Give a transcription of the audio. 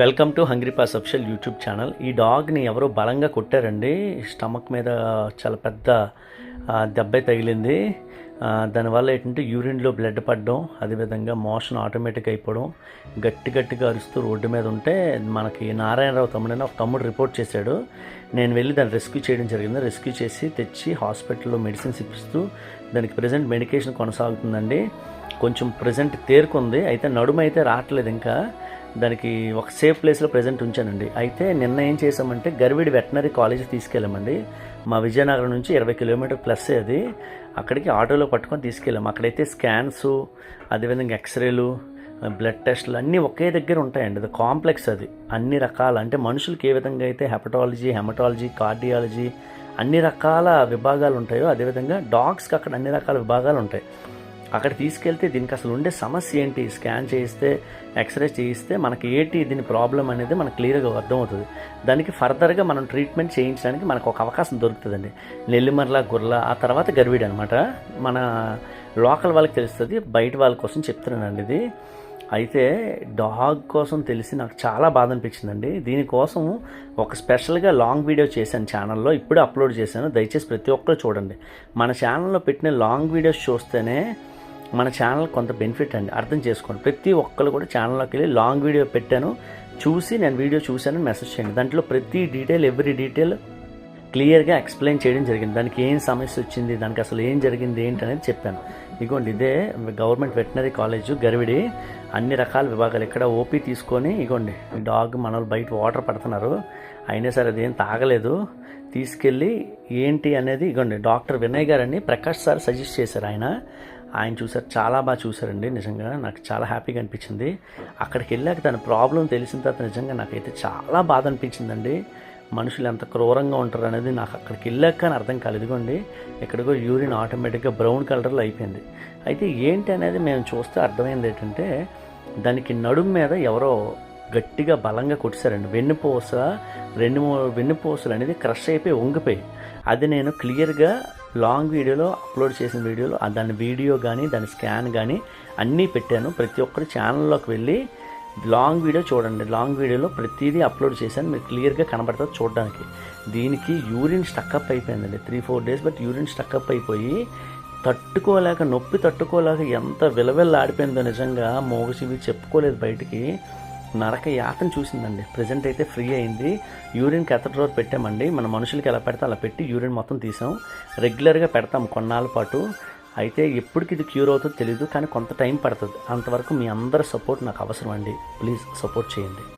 Welcome to hungry pass official YouTube channel. ఈ డాగ్ని ఎవరో బలంగా కొట్టారండి. స్టమక్ మీద చాలా పెద్ద దెబ్బ తగిలింది. దానివల్ల ఏంటంటే యూరిన్లో బ్లడ్ పడడం, అదేవిధంగా మోషన్ ఆటోమేటిక్ అయిపోవడం, గట్టిగా అరుస్తూ రోడ్డు మీద ఉంటే మనకి నారాయణరావు తమ్ముడని ఒక తమ్ముడు రిపోర్ట్ చేశాడు. నేను వెళ్ళి దాన్ని రెస్క్యూ చేయడం జరిగింది. రెస్క్యూ చేసి తెచ్చి హాస్పిటల్లో మెడిసిన్స్ ఇప్పిస్తూ దానికి ప్రజెంట్ మెడికేషన్ కొనసాగుతుందండి. కొంచెం ప్రజెంట్ తేరుకుంది, అయితే నడుము అయితే రావట్లేదు. ఇంకా దానికి ఒక సేఫ్ ప్లేస్లో ప్రజెంట్ ఉంచానండి. అయితే నిన్న ఏం చేసామంటే గర్విడి వెటనరీ కాలేజీకి తీసుకెళ్ళామండి. మా విజయనగరం నుంచి 20 కిలోమీటర్ ప్లస్ అది. అక్కడికి ఆటోలో పట్టుకొని తీసుకెళ్ళాము. అక్కడైతే స్కాన్స్, అదేవిధంగా ఎక్స్రేలు, బ్లడ్ టెస్టులు అన్నీ ఒకే దగ్గర ఉంటాయండి. అది కాంప్లెక్స్, అది అన్ని రకాల, అంటే మనుషులకి ఏ విధంగా అయితే హెపటాలజీ, హెమటాలజీ, కార్డియాలజీ అన్ని రకాల విభాగాలు ఉంటాయో, అదేవిధంగా డాగ్స్కి అక్కడ అన్ని రకాల విభాగాలు ఉంటాయి. అక్కడ తీసుకెళ్తే దీనికి అసలు ఉండే సమస్య ఏంటి, స్కాన్ చేయిస్తే, ఎక్స్రే చేయిస్తే మనకి ఏంటి దీని ప్రాబ్లం అనేది మనకు క్లియర్గా అర్థమవుతుంది. దానికి ఫర్దర్గా మనం ట్రీట్మెంట్ చేయించడానికి మనకు ఒక అవకాశం దొరుకుతుందండి. నెల్లిమర్ల, గుర్ల, ఆ తర్వాత గర్విడి అనమాట. మన లోకల్ వాళ్ళకి తెలుస్తుంది, బయట వాళ్ళ కోసం చెప్తున్నానండి ఇది. అయితే డాగ్ కోసం తెలిసి నాకు చాలా బాధ అనిపించిందండి. దీనికోసం ఒక స్పెషల్గా లాంగ్ వీడియో చేశాను ఛానల్లో, ఇప్పుడే అప్లోడ్ చేశాను. దయచేసి ప్రతి ఒక్కరు చూడండి. మన ఛానల్లో పెట్టిన లాంగ్ వీడియోస్ చూస్తేనే మన ఛానల్ కొంత బెనిఫిట్ అండి, అర్థం చేసుకోండి. ప్రతి ఒక్కరు కూడా ఛానల్లోకి వెళ్ళి లాంగ్ వీడియో పెట్టాను, చూసి నేను వీడియో చూశానని మెసేజ్ చేయండి. దాంట్లో ప్రతి డీటెయిల్, ఎవ్రీ డీటెయిల్ క్లియర్గా ఎక్స్ప్లెయిన్ చేయడం జరిగింది. దానికి ఏం సమస్య వచ్చింది, దానికి అసలు ఏం జరిగింది ఏంటి అనేది చెప్పాను. ఇగోండి, ఇదే గవర్నమెంట్ వెటనరీ కాలేజ్ గర్విడి. అన్ని రకాల విభాగాలు ఇక్కడ ఓపీ తీసుకొని, ఇగోండి డాగ్ మన బయట వాటర్ పడుతున్నారు, అయినా సరే అదేం తాగలేదు. తీసుకెళ్ళి ఏంటి అనేది, ఇగోండి డాక్టర్ వినయ్ గారని ప్రకాష్ సార్ సజెస్ట్ చేశారు. ఆయన చూసారు, చాలా బాగా చూసారండి. నిజంగా నాకు చాలా హ్యాపీగా అనిపించింది. అక్కడికి వెళ్ళాక దాని ప్రాబ్లం తెలిసిన తర్వాత నిజంగా నాకైతే చాలా బాధ అనిపించిందండి. మనుషులు ఎంత క్రూరంగా ఉంటారు అనేది నాకు అక్కడికి వెళ్ళాక కానీ అర్థం కాలేదు. ఇదిగోండి ఎక్కడికో యూరిన్ ఆటోమేటిక్గా బ్రౌన్ కలర్లో అయిపోయింది. అయితే ఏంటి అనేది మేము చూస్తే అర్థమైంది ఏంటంటే, దానికి నడుము మీద ఎవరో గట్టిగా బలంగా కొట్టేశారండి. వెన్నుపూస, 2-3 వెన్నుపూసలు అనేది క్రష్ అయిపోయి వంగిపోయి. అది నేను క్లియర్గా లాంగ్ వీడియోలో అప్లోడ్ చేసిన వీడియోలో దాని వీడియో కానీ దాని స్కాన్ కానీ అన్నీ పెట్టాను. ప్రతి ఒక్కరు ఛానల్లోకి వెళ్ళి లాంగ్ వీడియో చూడండి. లాంగ్ వీడియోలో ప్రతిదీ అప్లోడ్ చేశాను, మీకు క్లియర్గా కనబడుతుంది చూడడానికి. దీనికి యూరిన్ స్టక్అప్ అయిపోయిందండి. 3-4 డేస్ బట్టి యూరిన్ స్టక్అప్ అయిపోయి తట్టుకోలేక, నొప్పి తట్టుకోలేక ఎంత విలవిల్లాడిపోయిందో నిజంగా. మోగసివి చెప్పుకోలేదు బయటికి. నరక యాతన చూసిందండి. ప్రజెంట్ అయితే ఫ్రీ అయింది. యూరిన్ క్యాథెటర్ పెట్టామండి. మన మనుషులకి ఎలా పెడతాం అలా పెట్టి యూరిన్ మొత్తం తీసాం. రెగ్యులర్గా పెడతాం కొన్నాళ్ళ పాటు. అయితే ఎప్పటికి ఇది క్యూర్ అవుతుందో తెలియదు, కానీ కొంత టైం పడుతుంది. అంతవరకు మీ అందరి సపోర్ట్ నాకు అవసరం అండి. ప్లీజ్ సపోర్ట్ చేయండి.